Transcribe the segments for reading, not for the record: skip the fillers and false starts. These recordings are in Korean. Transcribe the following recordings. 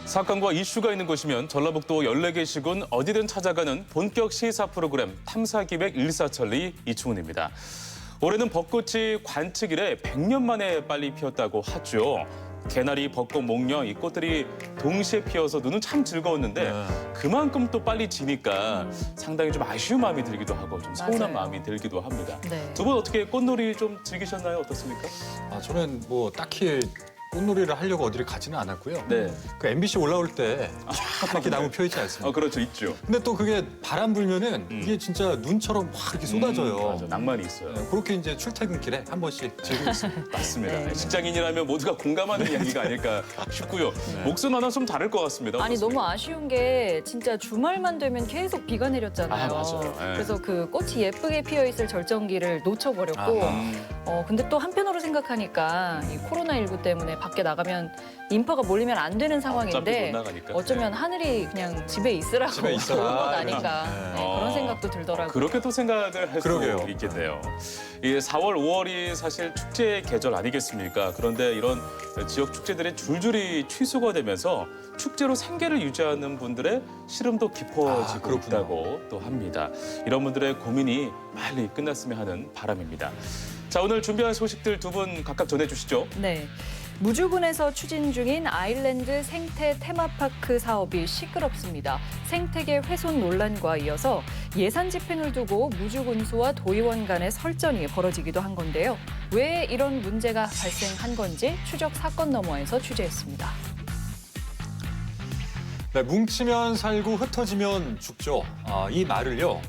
사건과 이슈가 있는 곳이면 전라북도 14개 시군 어디든 찾아가는 본격 시사 프로그램 탐사기획 일사천리 이충훈입니다. 올해는 벚꽃이 관측 이래 100년 만에 빨리 피었다고 하죠. 개나리, 벚꽃, 목련 이 꽃들이 동시에 피어서 눈은 참 즐거웠는데 그만큼 또 빨리 지니까 상당히 좀 아쉬운 마음이 들기도 하고 좀 서운한 마음이 들기도 합니다. 네. 두 분 어떻게 꽃놀이 좀 즐기셨나요? 어떻습니까? 저는 뭐 딱히 꽃놀이를 하려고 어디를 가지는 않았고요. 네. 그 MBC 올라올 때 쫙 이렇게 나무 펴 있지 않습니까? 그렇죠. 있죠. 근데 또 그게 바람 불면은 이게 진짜 눈처럼 확 이렇게 쏟아져요. 맞아, 낭만이 있어요. 네, 그렇게 이제 출퇴근길에 한 번씩 즐기고 있습니다. 맞습니다. 네. 직장인이라면 모두가 공감하는 이야기가 아닐까 싶고요. 목숨 하나 좀 다를 것 같습니다. 아니 어떻습니까? 너무 아쉬운 게 진짜 주말만 되면 계속 비가 내렸잖아요. 맞아요. 네. 그래서 그 꽃이 예쁘게 피어 있을 절정기를 놓쳐버렸고, 근데 또 한편으로 생각하니까 이 코로나19 때문에 밖에 나가면 인파가 몰리면 안 되는 어차피 상황인데 못 나가니까. 어쩌면 하늘이 그냥 집에 있으라고 집에 있어라. 그런 것 아닌가 네. 그런 생각도 들더라고요. 그렇게 또 생각을 할 수 그러게요. 있겠네요. 이 4월, 5월이 사실 축제의 계절 아니겠습니까? 그런데 이런 지역 축제들이 줄줄이 취소가 되면서 축제로 생계를 유지하는 분들의 시름도 깊어지고 그렇군요. 있다고 또 합니다. 이런 분들의 고민이 빨리 끝났으면 하는 바람입니다. 자, 오늘 준비한 소식들 두 분 각각 전해주시죠. 네. 무주군에서 추진 중인 아일랜드 생태 테마파크 사업이 시끄럽습니다. 생태계 훼손 논란과 이어서 예산 집행을 두고 무주군수와 도의원 간의 설전이 벌어지기도 한 건데요. 왜 이런 문제가 발생한 건지 추적 사건 너머에서 취재했습니다. 네, 뭉치면 살고 흩어지면 죽죠. 이 말을요.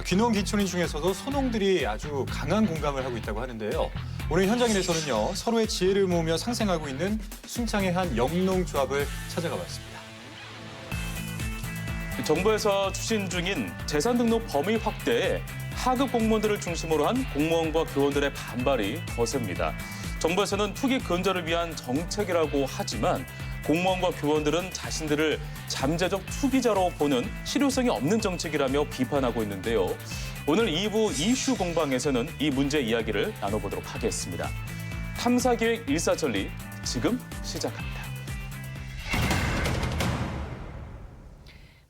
귀농 귀촌인 중에서도 소농들이 아주 강한 공감을 하고 있다고 하는데요. 오늘 현장인에서는요, 서로의 지혜를 모으며 상생하고 있는 순창의 한 영농조합을 찾아가 봤습니다. 정부에서 추진 중인 재산 등록 범위 확대에 하급 공무원들을 중심으로 한 공무원과 교원들의 반발이 거셉니다. 정부에서는 투기 근절을 위한 정책이라고 하지만 공무원과 교원들은 자신들을 잠재적 투기자로 보는 실효성이 없는 정책이라며 비판하고 있는데요. 오늘 2부 이슈 공방에서는 이 문제 이야기를 나눠보도록 하겠습니다. 탐사기획 일사천리 지금 시작합니다.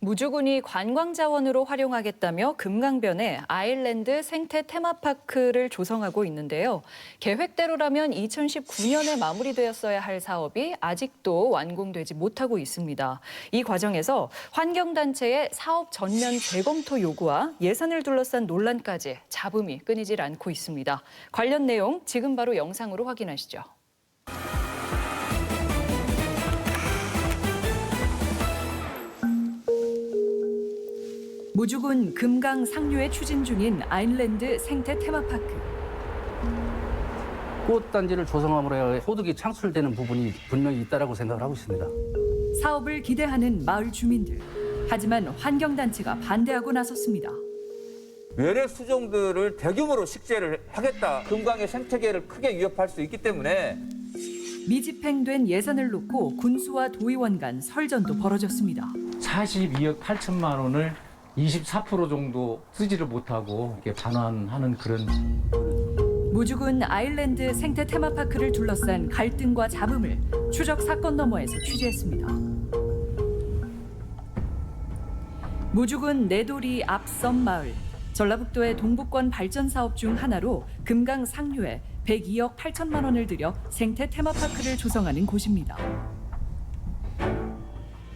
무주군이 관광자원으로 활용하겠다며 금강변에 아일랜드 생태 테마파크를 조성하고 있는데요. 계획대로라면 2019년에 마무리되었어야 할 사업이 아직도 완공되지 못하고 있습니다. 이 과정에서 환경단체의 사업 전면 재검토 요구와 예산을 둘러싼 논란까지 잡음이 끊이질 않고 있습니다. 관련 내용 지금 바로 영상으로 확인하시죠. 무주군 금강 상류에 추진 중인 아일랜드 생태 테마파크. 꽃단지를 조성함으로 해야 소득이 창출되는 부분이 분명히 있다고 생각을 하고 있습니다. 사업을 기대하는 마을 주민들. 하지만 환경단체가 반대하고 나섰습니다. 외래 수종들을 대규모로 식재를 하겠다. 금강의 생태계를 크게 위협할 수 있기 때문에 미집행된 예산을 놓고 군수와 도의원 간 설전도 벌어졌습니다. 42억 8천만 원을 24% 정도 쓰지를 못하고 이렇게 반환하는 그런. 무주군 아일랜드 생태 테마파크를 둘러싼 갈등과 잡음을 추적 사건 너머에서 취재했습니다. 무주군 내도리 앞섬 마을. 전라북도의 동북권 발전 사업 중 하나로 금강 상류에 102억 8천만 원을 들여 생태 테마파크를 조성하는 곳입니다.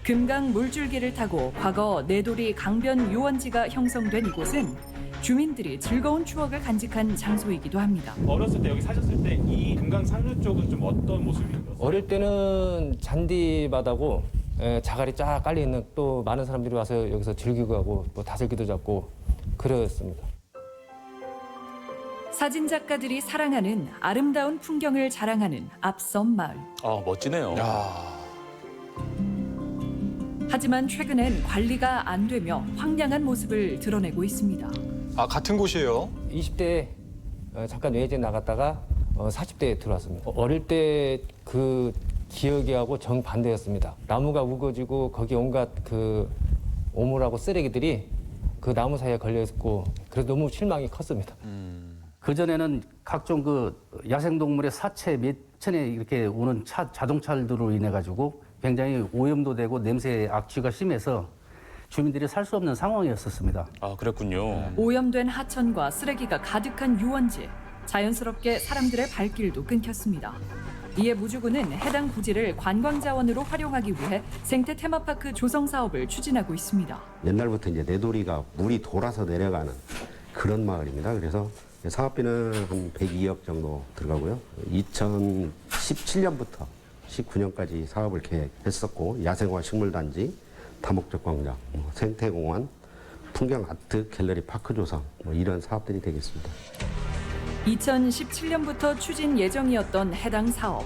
금강 물줄기를 타고 과거 내도리 강변 유원지가 형성된 이곳은 주민들이 즐거운 추억을 간직한 장소이기도 합니다. 어렸을 때 여기 사셨을 때 이 금강 상류 쪽은 좀 어떤 모습이었어요? 어릴 때는 잔디바다고 자갈이 쫙 깔려 있는 또 많은 사람들이 와서 여기서 즐기고 가고 뭐 다슬기도 잡고 그랬습니다. 사진작가들이 사랑하는 아름다운 풍경을 자랑하는 앞섬 마을. 멋지네요. 하지만 최근엔 관리가 안 되며 황량한 모습을 드러내고 있습니다. 같은 곳이에요. 20대에 잠깐 외제 나갔다가 40대에 들어왔습니다. 어릴 때 그 기억이 하고 정반대였습니다. 나무가 우거지고 거기 온갖 그 오물하고 쓰레기들이 그 나무 사이에 걸려 있고 그래서 너무 실망이 컸습니다. 그전에는 각종 그 야생동물의 사체 몇 천에 이렇게 오는 자동차들로 인해 가지고 굉장히 오염도 되고 냄새 악취가 심해서 주민들이 살 수 없는 상황이었었습니다. 아, 그랬군요. 오염된 하천과 쓰레기가 가득한 유원지. 자연스럽게 사람들의 발길도 끊겼습니다. 이에 무주군은 해당 부지를 관광자원으로 활용하기 위해 생태 테마파크 조성 사업을 추진하고 있습니다. 옛날부터 이제 내도리가 물이 돌아서 내려가는 그런 마을입니다. 그래서 사업비는 한 102억 정도 들어가고요. 2017년부터 19년까지 사업을 계획했었고 야생화 식물단지, 다목적 광장, 생태공원, 풍경 아트 갤러리 파크 조성 이런 사업들이 되겠습니다. 2017년부터 추진 예정이었던 해당 사업.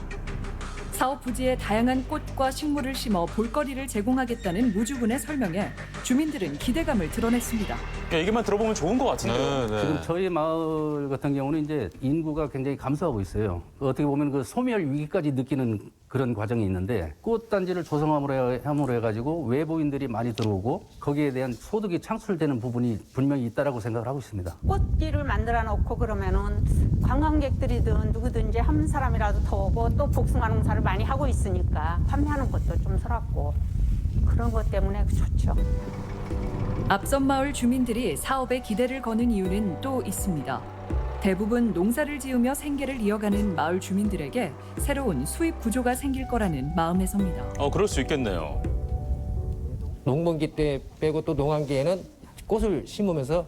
사업 부지에 다양한 꽃과 식물을 심어 볼거리를 제공하겠다는 무주군의 설명에 주민들은 기대감을 드러냈습니다. 얘기만 들어보면 좋은 것 같은데요. 지금 저희 마을 같은 경우는 이제 인구가 굉장히 감소하고 있어요. 어떻게 보면 그 소멸 위기까지 느끼는 그런 과정이 있는데 꽃단지를 조성함으로 해가지고 외부인들이 많이 들어오고 거기에 대한 소득이 창출되는 부분이 분명히 있다라고 생각을 하고 있습니다. 꽃길을 만들어 놓고 그러면은 관광객들이든 누구든지 한 사람이라도 더 오고 또 복숭아 농사를 많이 하고 있으니까 판매하는 것도 좀 살았고 그런 것 때문에 좋죠. 앞선 마을 주민들이 사업에 기대를 거는 이유는 또 있습니다. 대부분 농사를 지으며 생계를 이어가는 마을 주민들에게 새로운 수입 구조가 생길 거라는 마음에서입니다. 그럴 수 있겠네요. 농번기 때 빼고 또 농한기에는 꽃을 심으면서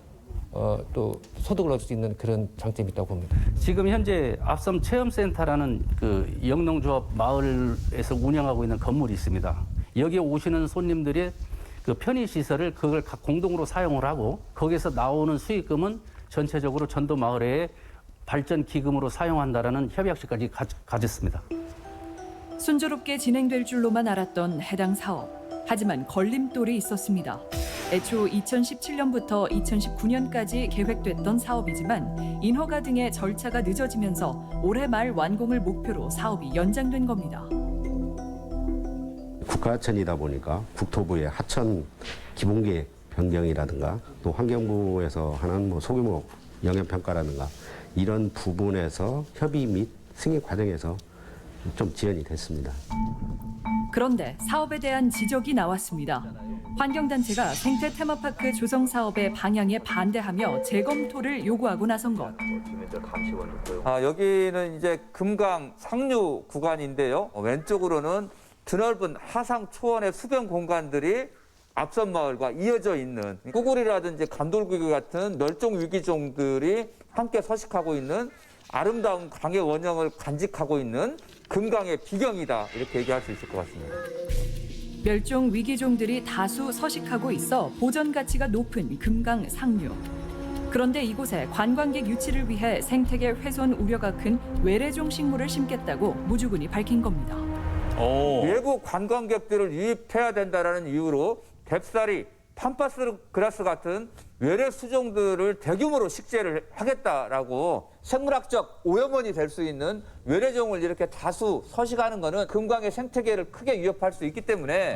또 소득을 얻을 수 있는 그런 장점이 있다고 봅니다. 지금 현재 앞섬 체험센터라는 그 영농조합 마을에서 운영하고 있는 건물이 있습니다. 여기에 오시는 손님들의 그 편의 시설을 그걸 공동으로 사용을 하고 거기서 나오는 수익금은 전체적으로 전도 마을의 발전 기금으로 사용한다라는 협약식까지 가졌습니다. 순조롭게 진행될 줄로만 알았던 해당 사업. 하지만 걸림돌이 있었습니다. 애초 2017년부터 2019년까지 계획됐던 사업이지만 인허가 등의 절차가 늦어지면서 올해 말 완공을 목표로 사업이 연장된 겁니다. 국가하천이다 보니까 국토부의 하천 기본계획 변경이라든가 또 환경부에서 하는 소규모 영향평가라든가 이런 부분에서 협의 및 승인 과정에서 좀 지연이 됐습니다. 그런데 사업에 대한 지적이 나왔습니다. 환경단체가 생태 테마파크 조성 사업의 방향에 반대하며 재검토를 요구하고 나선 것. 여기는 이제 금강 상류 구간인데요. 왼쪽으로는 드넓은 하상 초원의 수변 공간들이 앞선 마을과 이어져 있는 꾸구리라든지 감돌구기 같은 멸종 위기종들이 함께 서식하고 있는 아름다운 강의 원형을 간직하고 있는 금강의 비경이다 이렇게 얘기할 수 있을 것 같습니다. 멸종 위기종들이 다수 서식하고 있어 보전 가치가 높은 금강 상류. 그런데 이곳에 관광객 유치를 위해 생태계 훼손 우려가 큰 외래종 식물을 심겠다고 무주군이 밝힌 겁니다. 외부 관광객들을 유입해야 된다는 이유로 뎁사리, 팜파스그라스 같은 외래 수종들을 대규모로 식재를 하겠다라고 생물학적 오염원이 될 수 있는 외래종을 이렇게 다수 서식하는 것은 금강의 생태계를 크게 위협할 수 있기 때문에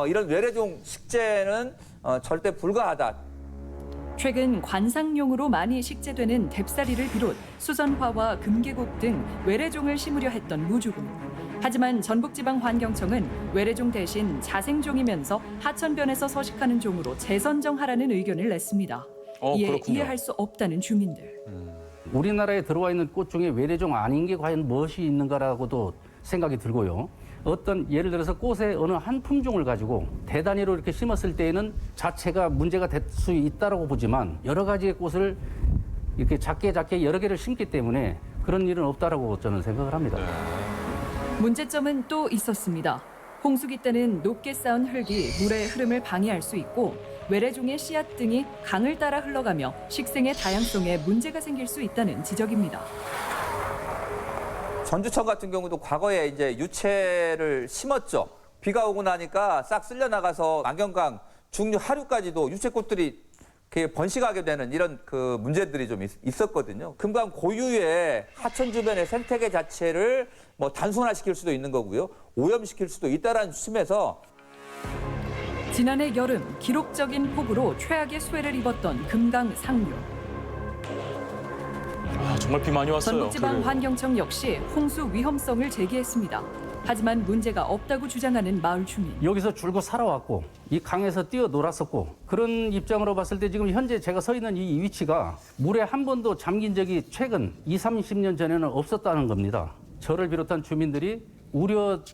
이런 외래종 식재는 절대 불가하다. 최근 관상용으로 많이 식재되는 뎁사리를 비롯 수선화와 금계국 등 외래종을 심으려 했던 무주군. 하지만 전북지방환경청은 외래종 대신 자생종이면서 하천변에서 서식하는 종으로 재선정하라는 의견을 냈습니다. 이에 그렇군요. 이해할 수 없다는 주민들. 우리나라에 들어와 있는 꽃 중에 외래종 아닌 게 과연 무엇이 있는가라고도 생각이 들고요. 어떤 예를 들어서 꽃의 어느 한 품종을 가지고 대단위로 이렇게 심었을 때에는 자체가 문제가 될 수 있다고 보지만 여러 가지의 꽃을 이렇게 작게 여러 개를 심기 때문에 그런 일은 없다라고 저는 생각을 합니다. 문제점은 또 있었습니다. 홍수기 때는 높게 쌓은 흙이 물의 흐름을 방해할 수 있고 외래종의 씨앗 등이 강을 따라 흘러가며 식생의 다양성에 문제가 생길 수 있다는 지적입니다. 전주천 같은 경우도 과거에 이제 유채를 심었죠. 비가 오고 나니까 싹 쓸려 나가서 만경강 중류 하류까지도 유채꽃들이 이렇게 번식하게 되는 이런 그 문제들이 좀 있었거든요. 금강 고유의 하천 주변의 생태계 자체를 뭐 단순화시킬 수도 있는 거고요. 오염시킬 수도 있다라는 심에서 지난해 여름 기록적인 폭우로 최악의 수해를 입었던 금강 상류. 정말 비 많이 왔어요. 전북지방환경청 역시 홍수 위험성을 제기했습니다. 하지만 문제가 없다고 주장하는 마을 주민. 여기서 줄곧 살아왔고 이 강에서 뛰어놀았었고 그런 입장으로 봤을 때 지금 현재 제가 서 있는 이 위치가 물에 한 번도 잠긴 적이 최근 20-30년 전에는 없었다는 겁니다. 저를 비롯한 주민들이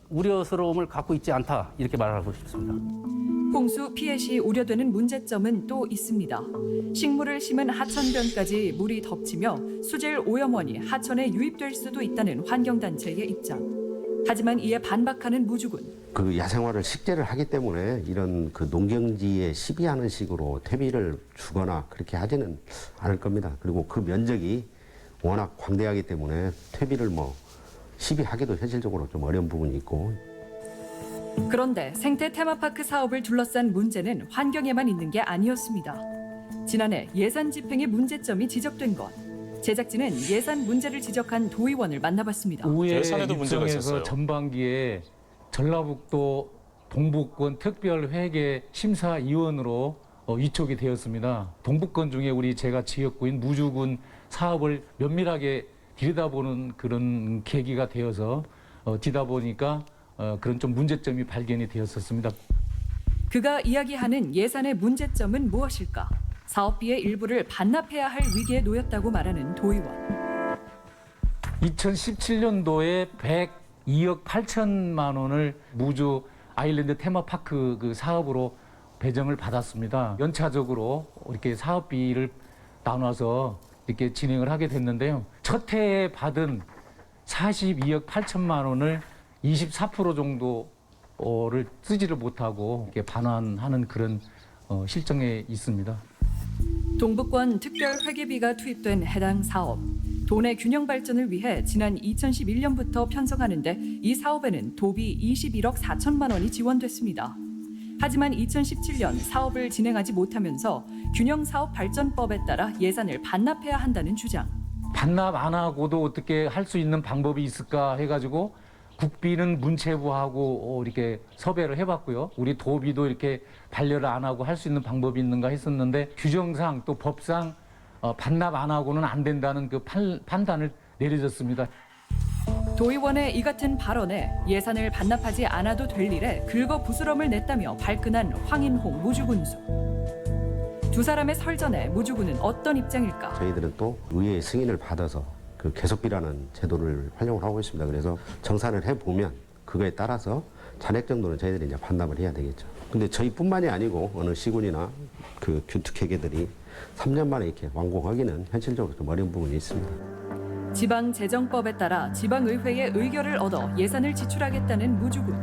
우려스러움을 갖고 있지 않다 이렇게 말하고 싶습니다. 홍수 피해 시 우려되는 문제점은 또 있습니다. 식물을 심은 하천변까지 물이 덮치며 수질 오염원이 하천에 유입될 수도 있다는 환경단체의 입장. 하지만 이에 반박하는 무주군. 그 야생화를 식재를 하기 때문에 이런 그 농경지에 시비하는 식으로 퇴비를 주거나 그렇게 하지는 않을 겁니다. 그리고 그 면적이 워낙 광대하기 때문에 퇴비를 시비하기도 현실적으로 좀 어려운 부분이 있고. 그런데 생태 테마파크 사업을 둘러싼 문제는 환경에만 있는 게 아니었습니다. 지난해 예산 집행의 문제점이 지적된 것. 제작진은 예산 문제를 지적한 도의원을 만나봤습니다. 의회 예산에도 문제가 입장에서 있었어요. 전반기에 전라북도 동북권 특별회계 심사위원으로 위촉이 되었습니다. 동북권 중에 우리 제가 지역구인 무주군 사업을 면밀하게 들여다보는 그런 계기가 되어서 뒤다 보니까 그런 좀 문제점이 발견이 되었었습니다. 그가 이야기하는 예산의 문제점은 무엇일까? 사업비의 일부를 반납해야 할 위기에 놓였다고 말하는 도의원. 2017년도에 102억 8천만 원을 무주 아일랜드 테마파크 그 사업으로 배정을 받았습니다. 연차적으로 이렇게 사업비를 나눠서 이렇게 진행을 하게 됐는데요. 첫 해에 받은 42억 8천만 원을 24% 정도를 쓰지를 못하고 이렇게 반환하는 그런 실정에 있습니다. 동북권 특별회계비가 투입된 해당 사업. 도내 균형 발전을 위해 지난 2011년부터 편성하는데 이 사업에는 도비 21억 4천만 원이 지원됐습니다. 하지만 2017년 사업을 진행하지 못하면서 균형사업발전법에 따라 예산을 반납해야 한다는 주장. 반납 안 하고도 어떻게 할 수 있는 방법이 있을까 해가지고 국비는 문체부하고 이렇게 섭외를 해봤고요. 우리 도비도 이렇게 반려를 안 하고 할 수 있는 방법이 있는가 했었는데 규정상 또 법상 반납 안 하고는 안 된다는 그 판단을 내려졌습니다. 도의원의 이 같은 발언에 예산을 반납하지 않아도 될 일에 긁어부스럼을 냈다며 발끈한 황인홍 무주군수. 두 사람의 설전에 무주군은 어떤 입장일까? 저희들은 또 의회의 승인을 받아서 그 계속비라는 제도를 활용을 하고 있습니다. 그래서 정산을 해보면 그거에 따라서 잔액 정도는 저희들이 이제 반납을 해야 되겠죠. 근데 저희뿐만이 아니고 어느 시군이나 그 균특회계들이 3년 만에 이렇게 완공하기는 현실적으로 좀 어려운 부분이 있습니다. 지방재정법에 따라 지방의회의 의결을 얻어 예산을 지출하겠다는 무주군.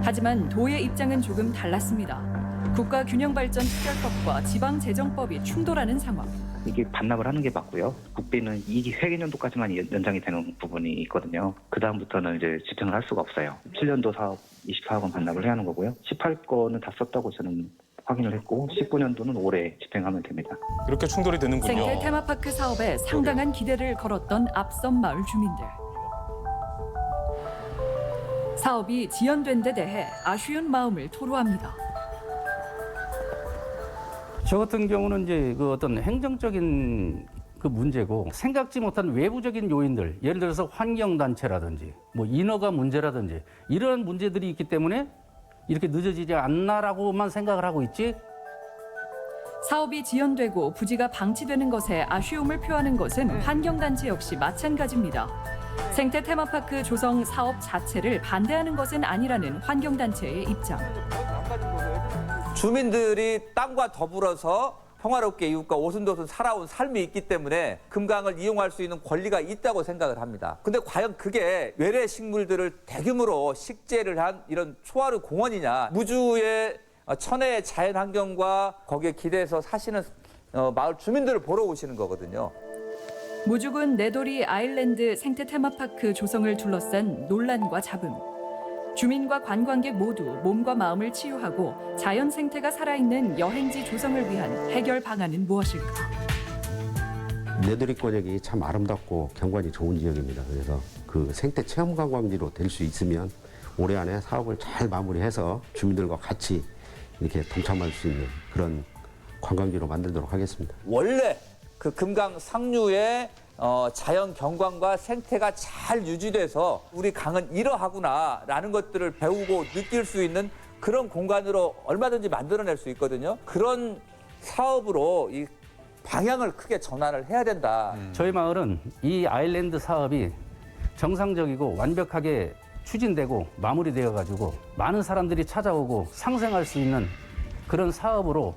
하지만 도의 입장은 조금 달랐습니다. 국가균형발전특별법과 지방재정법이 충돌하는 상황. 이게 반납을 하는 게 맞고요. 국비는 이 회계년도까지만 연장이 되는 부분이 있거든요. 그 다음부터는 이제 집행을 할 수가 없어요. 7년도 사업 24억 원 반납을 해야 하는 거고요. 18건은 다 썼다고 저는 확인을 했고 19년도는 올해 집행하면 됩니다. 이렇게 충돌이 되는군요. 생태 테마파크 사업에 상당한 기대를 걸었던 앞선 마을 주민들. 사업이 지연된 데 대해 아쉬운 마음을 토로합니다. 저 같은 경우는 이제 그 어떤 행정적인 그 문제고 생각지 못한 외부적인 요인들, 예를 들어서 환경단체라든지 뭐 인허가 문제라든지 이런 문제들이 있기 때문에 이렇게 늦어지지 않나라고만 생각을 하고 있지. 사업이 지연되고 부지가 방치되는 것에 아쉬움을 표하는 것은 환경단체 역시 마찬가지입니다. 생태 테마파크 조성 사업 자체를 반대하는 것은 아니라는 환경단체의 입장. 주민들이 땅과 더불어서 평화롭게 이웃과 오순도순 살아온 삶이 있기 때문에 금강을 이용할 수 있는 권리가 있다고 생각을 합니다. 근데 과연 그게 외래 식물들을 대규모로 식재를 한 이런 초하루 공원이냐, 무주의 천혜의 자연환경과 거기에 기대서 사시는 마을 주민들을 보러 오시는 거거든요. 무주군 내도리 아일랜드 생태 테마파크 조성을 둘러싼 논란과 잡음. 주민과 관광객 모두 몸과 마음을 치유하고 자연 생태가 살아있는 여행지 조성을 위한 해결 방안은 무엇일까? 내도리 권역이 참 아름답고 경관이 좋은 지역입니다. 그래서 그 생태 체험 관광지로 될 수 있으면 올해 안에 사업을 잘 마무리해서 주민들과 같이 이렇게 동참할 수 있는 그런 관광지로 만들도록 하겠습니다. 원래 그 그 금강 상류의 자연 경관과 생태가 잘 유지돼서 우리 강은 이러하구나라는 것들을 배우고 느낄 수 있는 그런 공간으로 얼마든지 만들어낼 수 있거든요. 그런 사업으로 이 방향을 크게 전환을 해야 된다. 저희 마을은 이 아일랜드 사업이 정상적이고 완벽하게 추진되고 마무리되어 가지고 많은 사람들이 찾아오고 상생할 수 있는 그런 사업으로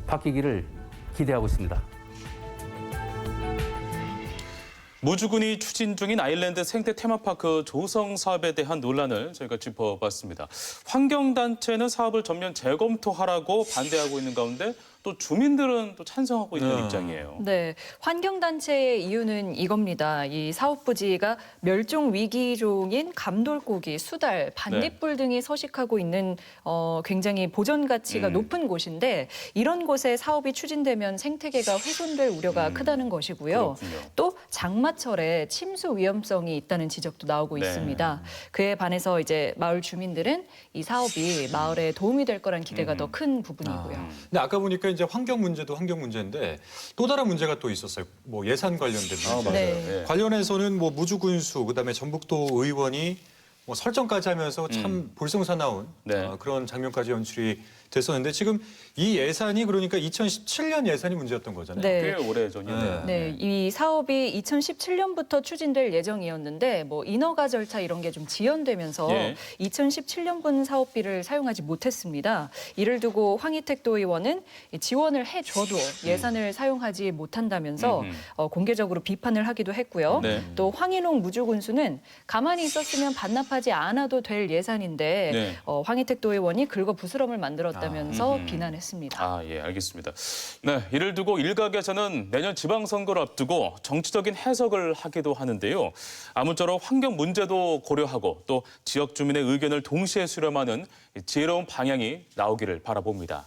바뀌기를 기대하고 있습니다. 무주군이 추진 중인 아일랜드 생태 테마파크 조성 사업에 대한 논란을 저희가 짚어봤습니다. 환경단체는 사업을 전면 재검토하라고 반대하고 있는 가운데 또 주민들은 또 찬성하고 있는 입장이에요. 네, 환경단체의 이유는 이겁니다. 이 사업 부지가 멸종 위기종인 감돌고기, 수달, 반딧불 등이 서식하고 있는 굉장히 보전 가치가 높은 곳인데 이런 곳에 사업이 추진되면 생태계가 훼손될 우려가 크다는 것이고요. 그렇군요. 또 장마철에 침수 위험성이 있다는 지적도 나오고 네. 있습니다. 그에 반해서 이제 마을 주민들은 이 사업이 마을에 도움이 될 거란 기대가 더 큰 부분이고요. 근데 아까 보니까 이제 환경 문제도 환경 문제인데 또 다른 문제가 또 있었어요. 뭐 예산 관련된 문제. 맞아요. 네. 네. 관련해서는 뭐 무주군수 그다음에 전북도 의원이 뭐 설정까지 하면서 참 볼썽사나운 네. 그런 장면까지 연출이 됐었는데 지금 이 예산이 그러니까 2017년 예산이 문제였던 거잖아요. 네. 꽤 오래전이네요. 네, 이 사업이 2017년부터 추진될 예정이었는데 뭐 인허가 절차 이런 게 좀 지연되면서 예. 2017년분 사업비를 사용하지 못했습니다. 이를 두고 황희택도 의원은 지원을 해줘도 예산을 사용하지 못한다면서 공개적으로 비판을 하기도 했고요. 네. 또 황인홍 무주군수는 가만히 있었으면 반납하지 않아도 될 예산인데 네. 황희택도 의원이 긁어 부스럼을 만들었다면서 비난했습니다. 아, 예, 알겠습니다. 네, 이를 두고 일각에서는 내년 지방선거를 앞두고 정치적인 해석을 하기도 하는데요. 아무쪼록 환경 문제도 고려하고 또 지역 주민의 의견을 동시에 수렴하는 지혜로운 방향이 나오기를 바라봅니다.